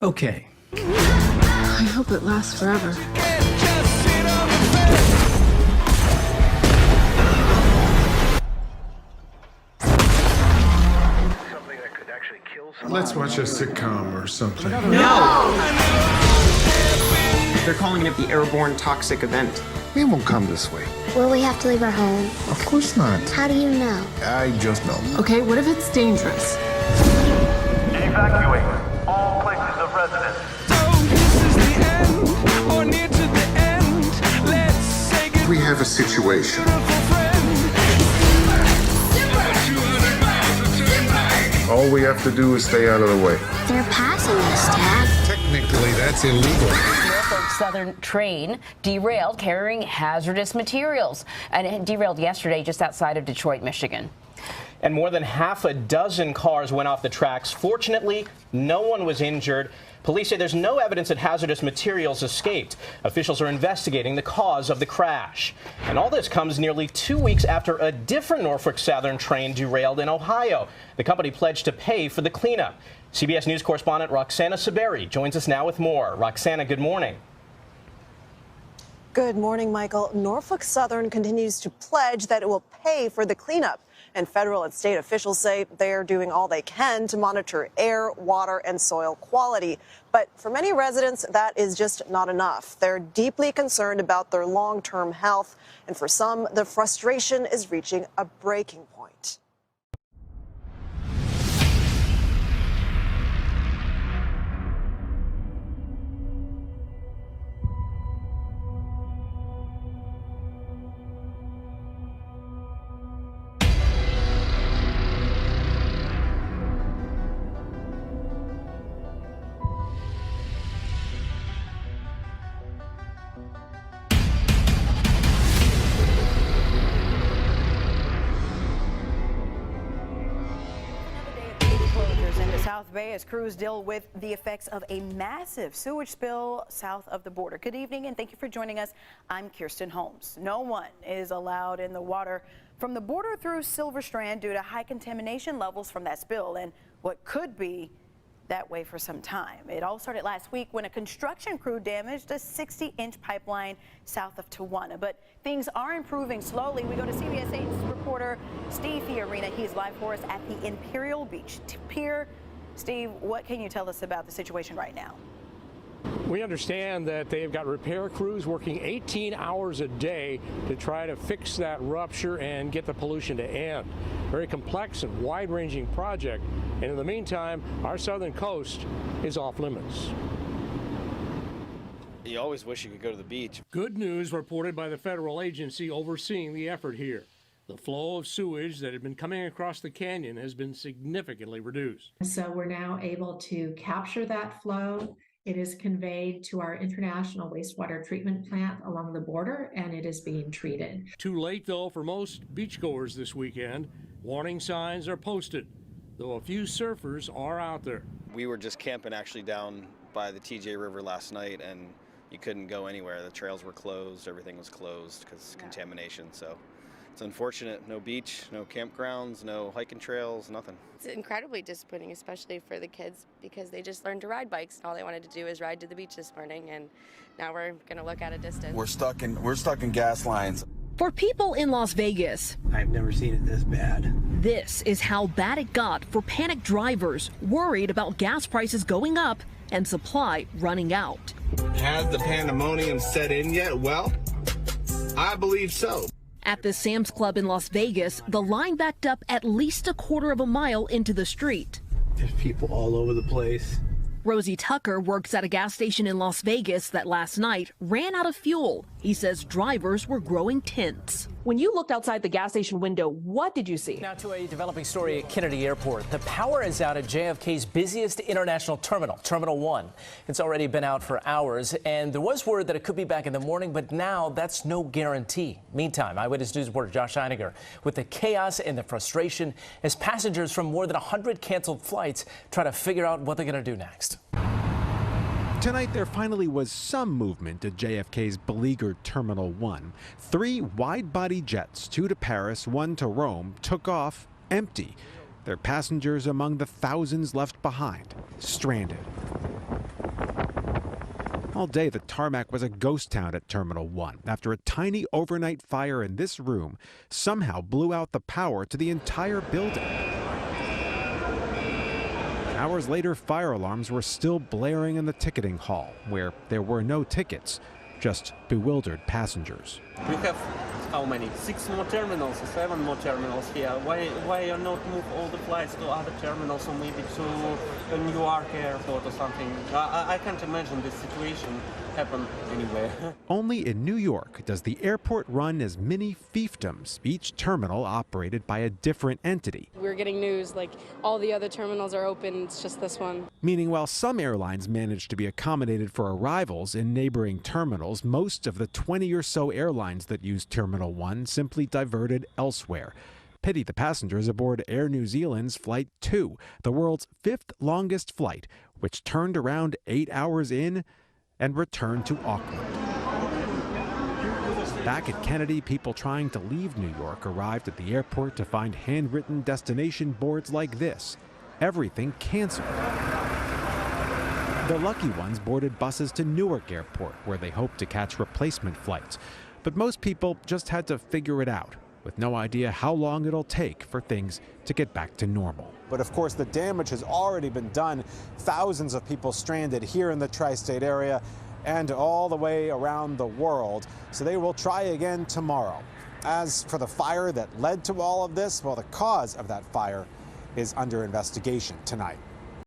Okay. I hope it lasts forever. Let's watch a sitcom or something. No! They're calling it the airborne toxic event. We won't come this way. Will we have to leave our home? Of course not. How do you know? I just know. Okay, what if it's dangerous? Evacuate all places of residence. We have a situation. All we have to do is stay out of the way. They're passing us, Dad. Technically, that's illegal. Norfolk Southern train derailed carrying hazardous materials, and it derailed yesterday just outside of Detroit, Michigan. And more than half a dozen cars went off the tracks. Fortunately, no one was injured. Police say there's no evidence that hazardous materials escaped. Officials are investigating the cause of the crash. And all this comes nearly 2 weeks after a different Norfolk Southern train derailed in Ohio. The company pledged to pay for the cleanup. CBS News correspondent Roxana Saberi joins us now with more. Roxana, good morning. Good morning, Michael. Norfolk Southern continues to pledge that it will pay for the cleanup. And federal and state officials say they are doing all they can to monitor air, water, and soil quality. But for many residents, that is just not enough. They're deeply concerned about their long-term health. And for some, the frustration is reaching a breaking point. South Bay as crews deal with the effects of a massive sewage spill south of the border. Good evening and thank you for joining us. I'm Kirsten Holmes. No one is allowed in the water from the border through Silver Strand due to high contamination levels from that spill and what could be that way for some time. It all started last week when a construction crew damaged a 60-inch pipeline south of Tawana. But things are improving slowly. We go to CBS 8's reporter Steve Fiorina. He's live for us at the Imperial Beach Pier. Steve, what can you tell us about the situation right now? We understand that they've got repair crews working 18 hours a day to try to fix that rupture and get the pollution to end. Very complex and wide-ranging project. And in the meantime, our southern coast is off limits. You always wish you could go to the beach. Good news reported by the federal agency overseeing the effort here. The flow of sewage that had been coming across the canyon has been significantly reduced. So we're now able to capture that flow. It is conveyed to our international wastewater treatment plant along the border, and it is being treated. Too late, though, for most beachgoers this weekend. Warning signs are posted, though a few surfers are out there. We were just camping actually down by the TJ River last night, and you couldn't go anywhere. The trails were closed. Everything was closed because of contamination. So it's unfortunate. No beach, no campgrounds, no hiking trails, nothing. It's incredibly disappointing, especially for the kids, because they just learned to ride bikes, and all they wanted to do is ride to the beach this morning, and now we're going to look at a distance. We're stuck in gas lines. For people in Las Vegas, I've never seen it this bad. This is how bad it got for panicked drivers worried about gas prices going up and supply running out. Has the pandemonium set in yet? Well, I believe so. At the Sam's Club in Las Vegas, the line backed up at least a quarter of a mile into the street. There's people all over the place. Rosie Tucker works at a gas station in Las Vegas that last night ran out of fuel. He says drivers were growing tense. When you looked outside the gas station window, what did you see? Now to a developing story at Kennedy Airport. The power is out at JFK's busiest international terminal, Terminal 1. It's already been out for hours, and there was word that it could be back in the morning, but now that's no guarantee. Meantime, Eyewitness News reporter Josh Einiger with the chaos and the frustration as passengers from more than 100 canceled flights try to figure out what they're going to do next. Tonight, there finally was some movement at JFK's beleaguered Terminal 1. 3 wide-body jets, 2 to Paris, 1 to Rome, took off empty. Their passengers among the thousands left behind, stranded. All day, the tarmac was a ghost town at Terminal 1 after a tiny overnight fire in this room somehow blew out the power to the entire building. Hours later, fire alarms were still blaring in the ticketing hall, where there were no tickets, just bewildered passengers. We have how many? 6 more terminals, 7 more terminals here. Why not move all the flights to other terminals or maybe to a Newark airport or something? I can't imagine this situation happen anywhere. Only in New York does the airport run as mini fiefdoms, each terminal operated by a different entity. We're getting news like all the other terminals are open, it's just this one. Meaning while some airlines manage to be accommodated for arrivals in neighboring terminals, most of the 20 or so airlines that use Terminal 1 simply diverted elsewhere. Pity the passengers aboard Air New Zealand's Flight 2, the world's 5th longest flight, which turned around 8 hours in and returned to Auckland. Back at Kennedy, people trying to leave New York arrived at the airport to find handwritten destination boards like this. Everything canceled. The lucky ones boarded buses to Newark Airport, where they hoped to catch replacement flights. But most people just had to figure it out, with no idea how long it'll take for things to get back to normal. But of course, the damage has already been done. Thousands of people stranded here in the tri-state area and all the way around the world. So they will try again tomorrow. As for the fire that led to all of this, well, the cause of that fire is under investigation tonight.